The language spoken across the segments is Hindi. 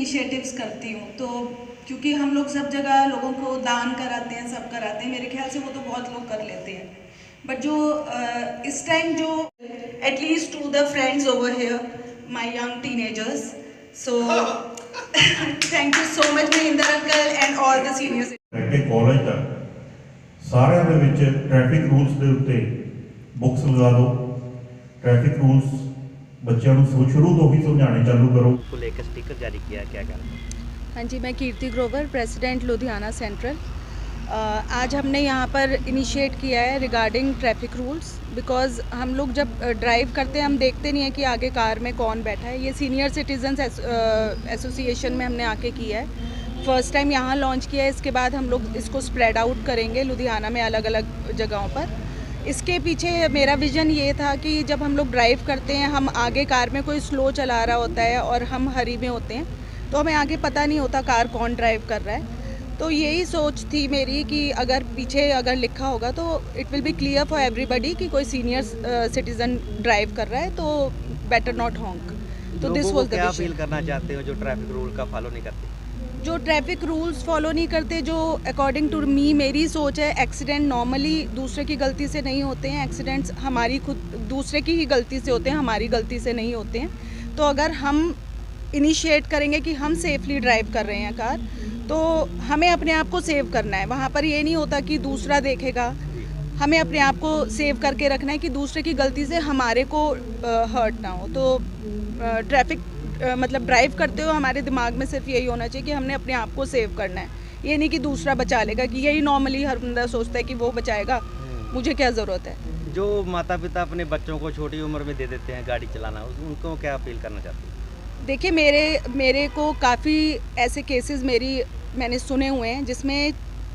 इनिशिएटिव्स करती हूँ, तो क्योंकि हम लोग सब जगह लोगों को दान कराते हैं, सब कराते हैं, मेरे ख्याल से वो तो बहुत लोग कर लेते हैं, बट जो इस टाइम जो at least to the friends over here my young teenagers, so thank you so much Mahendra uncle and all the seniors. College तक सारिਆਂ ਦੇ ਵਿੱਚ ट्रैफिक रूल्स ਦੇ ਉੱਤੇ बुक्स लगा दो, ट्रैफिक रूल्स बच्चों को शुरू तो ही समझाने चालू करो। को लेकर स्टिकर जारी किया, क्या कहना? हाँ जी, मैं कीर्ति ग्रोवर, प्रेसिडेंट लुधियाना सेंट्रल। आज हमने यहाँ पर इनिशिएट किया है रिगार्डिंग ट्रैफिक रूल्स, बिकॉज़ हम लोग जब ड्राइव करते हैं हम देखते नहीं हैं कि आगे कार में कौन बैठा है। ये सीनियर सिटीजन्स एसोसिएशन में हमने आके किया है, फर्स्ट टाइम यहाँ लॉन्च किया है। इसके बाद हम लोग इसको स्प्रेड आउट करेंगे लुधियाना में अलग अलग जगहों पर। इसके पीछे मेरा विज़न ये था कि जब हम लोग ड्राइव करते हैं, हम आगे कार में कोई स्लो चला रहा होता है और हम हरी में होते हैं, तो हमें आगे पता नहीं होता कार कौन ड्राइव कर रहा है। तो यही सोच थी मेरी कि अगर पीछे अगर लिखा होगा तो it will be clear for everybody कि कोई सीनियर सिटीज़न ड्राइव कर रहा है, तो बेटर नॉट हॉन्क। तो दिस वाज द क्या विजन। फील करना चाहते हो जो ट्रैफिक रूल का फॉलो नहीं करते? जो ट्रैफिक रूल्स फॉलो नहीं करते, जो अकॉर्डिंग टू मी मेरी सोच है, एक्सीडेंट नॉर्मली दूसरे की गलती से नहीं होते हैं। एक्सीडेंट्स हमारी खुद दूसरे की ही गलती से होते हैं, हमारी गलती से नहीं होते हैं। तो अगर हम इनिशिएट करेंगे कि हम सेफली ड्राइव कर रहे हैं कार, तो हमें अपने आप को सेव करना है। वहाँ पर ये नहीं होता कि दूसरा देखेगा, हमें अपने आप को सेव करके रखना है कि दूसरे की गलती से हमारे को हर्ट ना हो। तो ट्रैफिक मतलब ड्राइव करते हो हमारे दिमाग में सिर्फ यही होना चाहिए कि हमने अपने आप को सेव करना है, ये नहीं कि दूसरा बचा लेगा, कि यही नॉर्मली हर बंदा सोचता है कि वो बचाएगा, मुझे क्या ज़रूरत है। जो माता पिता अपने बच्चों को छोटी उम्र में दे देते हैं गाड़ी चलाना, उनको क्या अपील करना चाहते हैं? देखिए, मेरे को काफ़ी ऐसे केसेस मैंने सुने हुए हैं जिसमें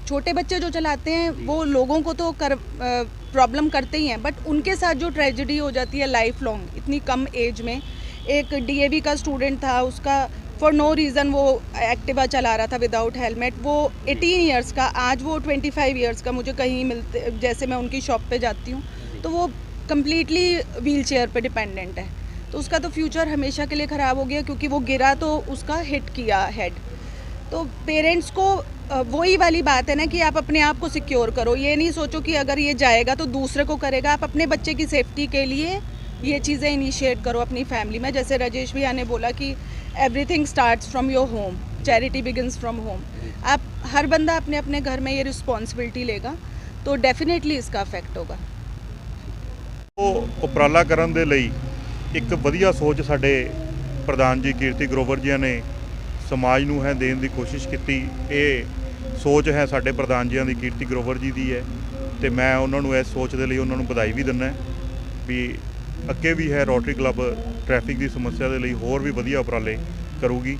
छोटे बच्चे जो चलाते हैं वो लोगों को तो प्रॉब्लम करते ही हैं, बट उनके साथ जो ट्रेजेडी हो जाती है लाइफ लॉन्ग, इतनी कम एज में। एक डीएवी का स्टूडेंट था, उसका फॉर नो रीज़न वो एक्टिवा चला रहा था विदाउट हेलमेट। वो 18 ईयर्स का, आज वो 25 ईयर्स का। मुझे कहीं मिलते, जैसे मैं उनकी शॉप पे जाती हूँ तो वो कम्प्लीटली व्हील चेयर पर डिपेंडेंट है, तो उसका तो फ्यूचर हमेशा के लिए ख़राब हो गया, क्योंकि वो गिरा तो उसका हिट किया हेड। तो पेरेंट्स को वही वाली बात है ना कि आप अपने आप को सिक्योर करो, ये नहीं सोचो कि अगर ये जाएगा तो दूसरे को करेगा। आप अपने बच्चे की सेफ्टी के लिए ये चीज़ें इनिशिएट करो अपनी फैमिली में। जैसे राजेश भैया ने बोला कि everything starts from your home, charity begins from home. आप हर बंदा अपने अपने घर में ये रिस्पॉन्सिबिलिटी लेगा तो डेफिनेटली इसका अफेक्ट होगा। ਉਹ ਉਪਰਾਲਾ ਕਰਨ ਦੇ ਲਈ ਇੱਕ ਵਧੀਆ ਸੋਚ ਸਾਡੇ ਪ੍ਰਧਾਨ ਜੀ ਕੀਰਤੀ ਗਰੋਵਰ ਜੀ ਨੇ ਸਮਾਜ ਨੂੰ ਹੈ ਦੇਣ ਦੀ ਕੋਸ਼ਿਸ਼ ਕੀਤੀ। ਇਹ ਸੋਚ ਹੈ ਸਾਡੇ ਪ੍ਰਧਾਨ ਜੀਆਂ ਦੀ, ਕੀਰਤੀ ਗਰੋਵਰ ਜੀ ਦੀ ਹੈ, ਤੇ ਮੈਂ ਉਹਨਾਂ ਨੂੰ ਇਸ ਸੋਚ ਦੇ ਲਈ ਉਹਨਾਂ ਨੂੰ ਵਧਾਈ ਵੀ ਦਿੰਦਾ ਵੀ ਅੱਗੇ ਵੀ ਹੈ ਰੋਟਰੀ ਕਲੱਬ ਟ੍ਰੈਫਿਕ ਦੀ ਸਮੱਸਿਆ ਦੇ ਲਈ ਹੋਰ ਵੀ ਵਧੀਆ ਉਪਰਾਲੇ ਕਰੂਗੀ,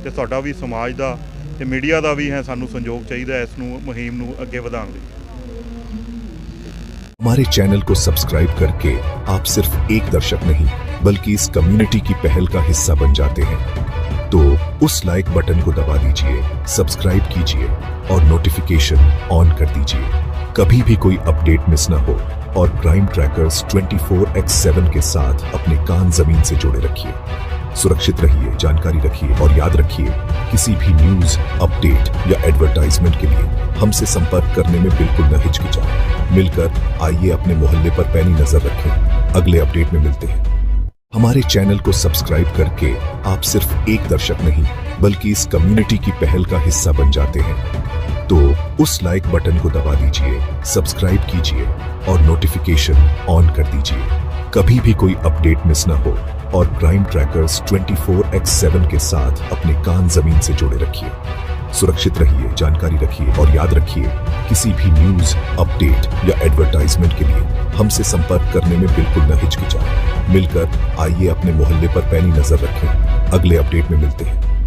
ਤੇ ਤੁਹਾਡਾ ਵੀ ਸਮਾਜ ਦਾ ਤੇ ਮੀਡੀਆ ਦਾ ਵੀ ਹੈ ਸਾਨੂੰ ਸੰਯੋਗ ਚਾਹੀਦਾ ਇਸ ਨੂੰ ਮੁਹਿੰਮ ਨੂੰ ਅੱਗੇ ਵਧਾਉਣ ਲਈ। हमारे चैनल को सब्सक्राइब करके आप सिर्फ एक दर्शक नहीं बल्कि इस कम्युनिटी की पहल का हिस्सा बन जाते हैं। तो उस लाइक बटन को दबा दीजिए, सब्सक्राइब कीजिए और नोटिफिकेशन ऑन कर दीजिए। कभी भी कोई अपडेट मिस न हो और क्राइम ट्रैकर्स 24/7 के साथ अपने कान जमीन से जोड़े रखिए। सुरक्षित रहिए, जानकारी रखिए और याद रखिए, किसी भी न्यूज, अपडेट या एडवर्टाइजमेंट के लिए हमसे संपर्क करने में बिल्कुल न हिचकिचाएं। मिलकर आइए अपने मोहल्ले पर पैनी नजर रखें। अगले अपडेट में मिलते हैं। हमारे चैनल को सब्सक्राइब करके आप सिर्फ एक दर्शक नहीं बल्कि इस कम्युनिटी की पहल का हिस्सा बन जाते हैं। तो उस लाइक बटन को दबा दीजिए, सब्सक्राइब कीजिए और नोटिफिकेशन ऑन कर दीजिए। कभी भी कोई अपडेट मिस न हो और क्राइम ट्रैकर्स 24/7 के साथ अपने कान जमीन से जोड़े रखिए। सुरक्षित रहिए, जानकारी रखिए और याद रखिए, किसी भी न्यूज, अपडेट या एडवर्टाइजमेंट के लिए हमसे संपर्क करने में बिल्कुल न हिचकिचाएं। मिलकर आइए अपने मोहल्ले पर पैनी नजर रखें। अगले अपडेट में मिलते हैं।